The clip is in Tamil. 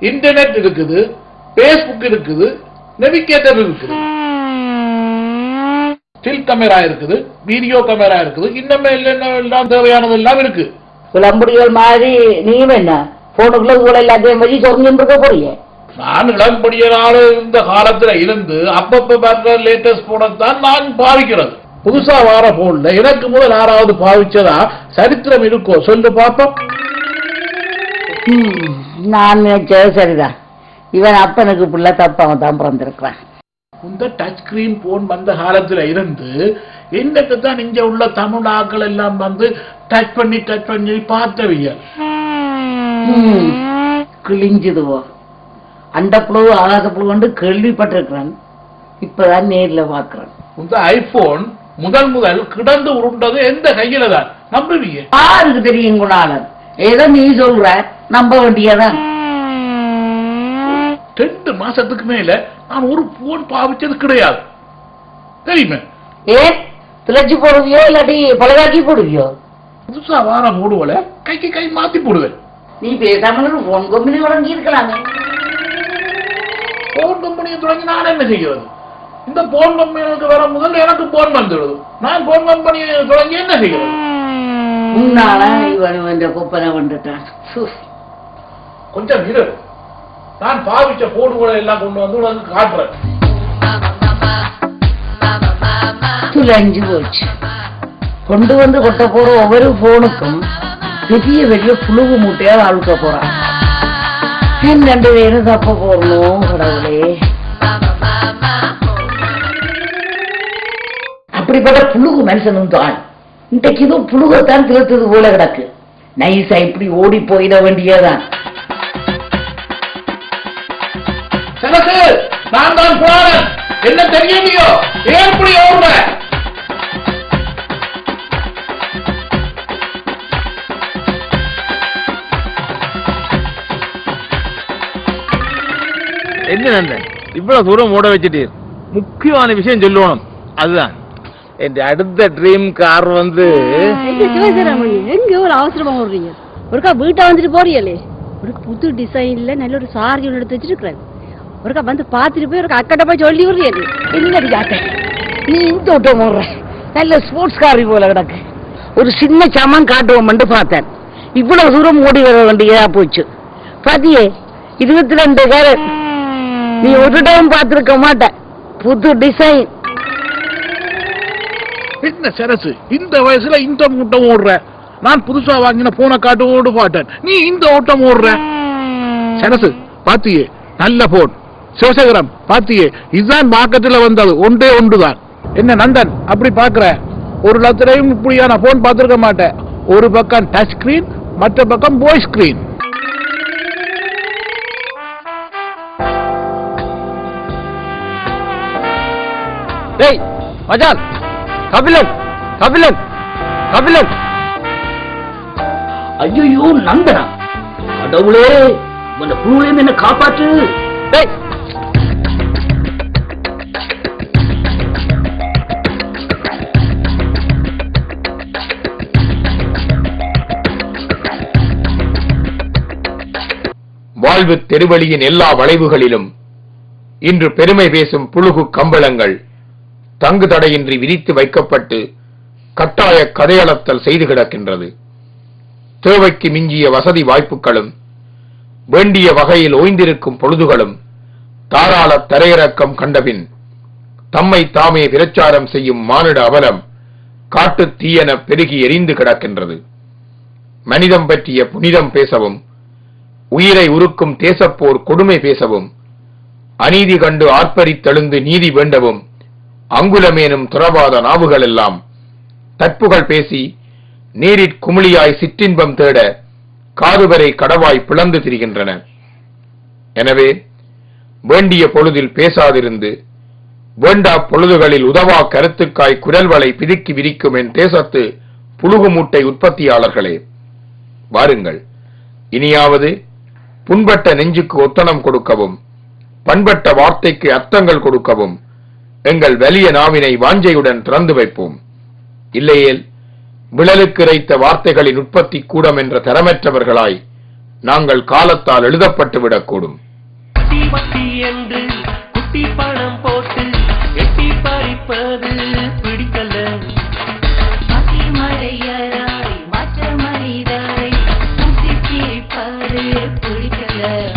இன்டர்நெட் இருக்குது, பேஸ்புக் இருக்குது, நேவிகேட்டர் இருக்குது, ஸ்டில் கேமரா இருக்குது, வீடியோ கேமரா இருக்குது, இன்னமே எல்லாம் தேவையானது எல்லாம் இருக்கு. விளம்படிகள் மாதிரி நீயும் என்ன போனுக்குள்ள கூட எல்லாத்தையும் வச்சு சொல்லிட்டு போறீங்க. நான் இளம்படியனால இந்த காலத்துல இருந்து அப்பப்ப பார்க்கிற லேட்டஸ்ட் போனத்தான் நான் பாவிக்கிறது. புதுசா வார போன்ல எனக்கு முதல் யாராவது பாவிச்சதா சரித்திரம் இருக்கோ சொல்லு பாப்போம். நான் நினைச்சது சரிதான். இவன் அப்பனுக்கு பிள்ளை தப்பாவன் தான் பிறந்திருக்கிறான். இந்த டச் ஸ்கிரீன் போன் வந்த காலத்துல இருந்து என்னக்கு தான் இங்க உள்ள தமிழ் ஆக்கள் எல்லாம் வந்து டச் பண்ணி பார்த்தவிய கிழிஞ்சுதுவோ. அண்ட புழு ஆகாத புழு வந்து கேள்விப்பட்டிருக்கிறான். இப்பதான் நேர்ல பாக்குறேன். இந்த ஐபோன் முதல் கிடந்து உருண்டது எந்த கையில தான் நம்புவீங்க? யாருக்கு தெரியும் குணாளன்? ஏதோ நீ சொல்ற நம்ப வேண்டியதான். 2 மாசத்துக்கு மேல நான் ஒரு போன் பாவிச்சது கிடையாது தெரியுமே. ஏன் திளைச்சு போடுவியோ இல்லாட்டி பழகாக்கி போடுவியோ? புதுசா வார மூடுவல கைக்கு கை மாத்தி போடுவேன். நீ பேசாமல் போன் கம்பெனி தொடங்கி இருக்கலாமே. போன் கம்பெனியை தொடங்கி நான் என்ன செய்கிறது? இந்த போன் கம்பெனிக்கு வர முதல் எனக்கு போன் வந்துடுது. நான் போன் கம்பெனியை தொடங்கி என்ன செய்கிறது? முன்னால இவன் இந்த குப்பனை வந்துட்டான். கொஞ்சம் இரு, நான் பாவிச்ச போன்களை எல்லாம் கொண்டு வந்து உனக்கு காட்டுறேன். துளைஞ்சு போச்சு. கொண்டு வந்து கொட்ட போற ஒவ்வொரு போனுக்கும் பெரிய பெரிய புழுகு மூட்டையா அழுக்க போறான். 2 பேரும் தப்ப போடணும் கடவுளே. அப்படிப்பட்ட புழுகு மனுஷனும் தான் இன்றைக்கு ஏதோ புழுகத்தான் திருத்தது போல கிடக்கு. நைஸா இப்படி ஓடி போயிட வேண்டியதான். நான் தான் போறேன். என்ன தெரியலையோ ஏன் இப்படி ஓடுற? என்ன நண்பன் இவ்வளவு தூரம் ஓட வச்சுட்டீர்? முக்கியமான விஷயம் சொல்லணும். அதுதான் என் அடுத்த ட்ரீம் கார் வந்து எங்க ஒரு அவசரமா ஓடுறீங்க? ஒருக்கா வீட்டை வந்துட்டு போறீங்களே, ஒரு புது டிசைன்ல நல்ல ஒரு சாரி ஒன்று எடுத்து வச்சிருக்கிறேன். ஒருக்கா வந்து பாத்துட்டு போய் ஒரு அக்கட்ட போய் சொல்லி விடுறீங்க. என்னடி காட்ட நீ இந்த ஓட்டம் ஓடுற? நல்ல ஸ்போர்ட்ஸ் காரி போல கிடக்கு. ஒரு சின்ன சாமான் காட்டுவோம் பார்த்தேன். இவ்வளவு தூரம் ஓடி வர வேண்டியதா போச்சு. பாத்தியே 22 கேரட். நீ ஒரு டைம் பார்த்திருக்க மாட்ட. புது டிசைன். என்ன சரசு இந்த வயசுல இந்த ஓட்டம் ஓடுற? நான் புதுசா வாங்கின போன காட்டு ஓடு பாட்டேன், நீ இந்த ஓட்டம் ஓடுற? சரசு பாத்தியே நல்ல போன். சிவசேகரம் பாத்தியே இதுதான் மார்க்கெட்ல வந்தது. ஒன்றே ஒன்றுதான். என்ன நந்தன் அப்படி பாக்குற? ஒரு லட்சம் இப்படியான போன் பார்த்திருக்க மாட்டேன். ஒரு பக்கம் டச் ஸ்கிரீன், மற்ற பக்கம் வாய்ஸ் ஸ்கிரீன். டேய் மச்சான், கபிலன் கபிலன் கபிலன். ஐயோ நந்தனா, கடவுளே இந்த புழுவையும் என்ன காப்பாற்று. டேய் வாழ்வு தெருவழியின் எல்லா வளைவுகளிலும் இன்று பெருமை பேசும் புழுகு கம்பளங்கள் தங்கு தடையின்றி விரித்து வைக்கப்பட்டு கட்டாய கதையளத்தல் செய்து கிடக்கின்றது. தேவைக்கு மிஞ்சிய வசதி வாய்ப்புகளும் வேண்டிய வகையில் ஓய்ந்திருக்கும் பொழுதுகளும் தாராள தரையிறக்கம் கண்டபின் தம்மை தாமே பிரச்சாரம் செய்யும் மானிட அவலம் காட்டு தீயென பெருகி எரிந்து கிடக்கின்றது. மனிதம் பற்றிய புனிதம் பேசவும், உயிரை உருக்கும் தேசப்போர் கொடுமை பேசவும், அநீதி கண்டு ஆர்ப்பரித்தெழுந்து நீதி வேண்டவும் அங்குலமேனும் துறவாத நாவுகள் எல்லாம் தற்புகள் பேசி நீரிற் குமிழியாய் சிற்றின்பம் தேட காதுவரை கடவாய் பிளந்து திரிகின்றன. எனவே வேண்டிய பொழுதில் பேசாதிருந்து வேண்டா பொழுதுகளில் உதவா கருத்துக்காய் குரல்வளை பிதுக்கி விரிக்கும் என் தேசத்து புழுகு மூட்டை உற்பத்தியாளர்களே, வாருங்கள் இனியாவது புண்பட்ட நெஞ்சுக்கு ஒத்தனம் கொடுக்கவும், பண்பட்ட வார்த்தைக்கு அர்த்தங்கள் கொடுக்கவும் எங்கள் வலிய நாவினை வாஞ்சையுடன் திறந்து வைப்போம். இல்லையேல் விழலுக்கு இறைத்த வார்த்தைகளின் உற்பத்தி கூடம் என்ற தரமற்றவர்களாய் நாங்கள் காலத்தால் எழுதப்பட்டு விடக்கூடும். வட்டி வட்டி என்று குட்டி பணம் போட்டு எட்டி பறிப்பது பிடிக்கல. மழையராய் மற்ற மனிதரை சுத்தி பிடிப்பது பிடிக்கல.